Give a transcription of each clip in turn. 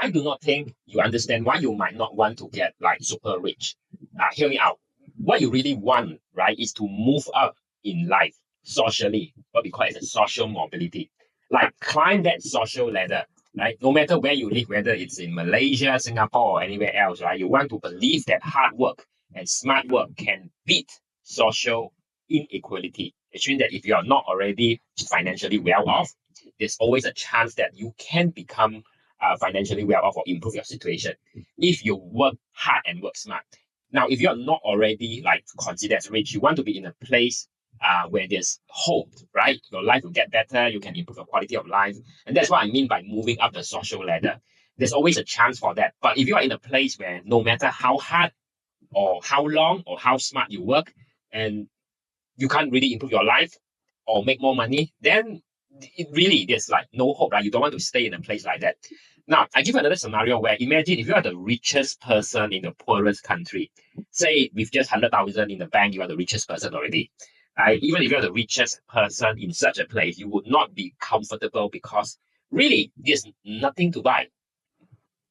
I do not think you understand why you might not want to get like super rich. Hear me out. What you really want, right, is to move up in life socially, what we call it a social mobility. Like climb that social ladder, right? No matter where you live, whether it's in Malaysia, Singapore, or anywhere else, right? You want to believe that hard work and smart work can beat social inequality. Which means that if you are not already financially well off, there's always a chance that you can become financially well off or improve your situation if you work hard and work smart. Now, if you're not already like considered as rich, you want to be in a place where there's hope, right? Your life will get better, you can improve your quality of life. And that's what I mean by moving up the social ladder. There's always a chance for that. But if you are in a place where no matter how hard or how long or how smart you work, and you can't really improve your life or make more money, then it really there's like no hope, right? You don't want to stay in a place like that. Now, I give another scenario where imagine if you are the richest person in the poorest country, say with just 100,000 in the bank, you are the richest person already. Even if you're the richest person in such a place, you would not be comfortable because really there's nothing to buy.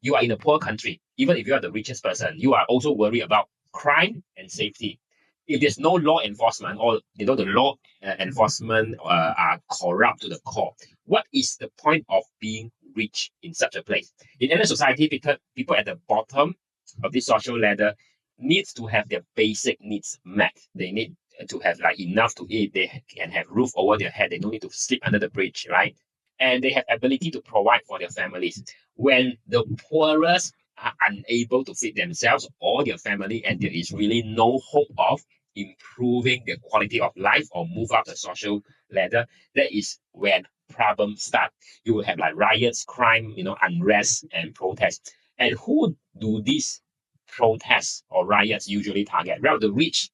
You are in a poor country. Even if you are the richest person, you are also worried about crime and safety. If there's no law enforcement or the law enforcement are corrupt to the core, what is the point of being rich in such a place? In any society, people at the bottom of this social ladder needs to have their basic needs met. They need to have like enough to eat. They can have roof over their head. They don't need to sleep under the bridge, right? And they have ability to provide for their families. When the poorest are unable to feed themselves or their family, and there is really no hope of improving their quality of life or move up the social ladder, that is when problems start. You will have like riots, crime, unrest and protests. And who do these protests or riots usually target? Well, the rich,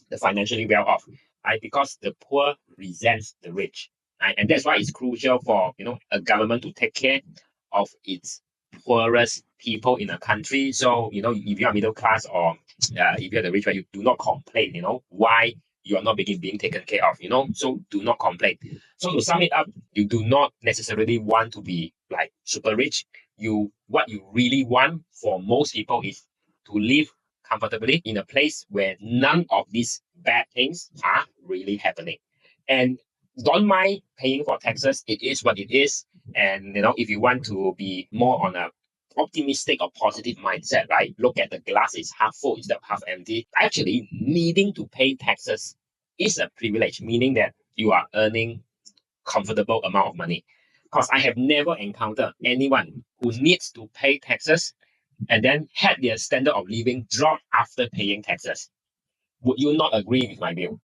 the financially well off, right? Because the poor resents the rich, right? And that's why it's crucial for a government to take care of its poorest people in a country. So if you're middle class or if you're the rich, right, you do not complain. Why you are not being taken care of. So do not complain. So to sum it up, you do not necessarily want to be like super rich. What you really want for most people is to live comfortably in a place where none of these bad things are really happening. And don't mind paying for taxes. It is what it is. And if you want to be more on a optimistic or positive mindset, right? Look at the glass is half full instead of half empty. Actually, needing to pay taxes is a privilege, meaning that you are earning comfortable amount of money. Because I have never encountered anyone who needs to pay taxes and then had their standard of living drop after paying taxes. Would you not agree with my view?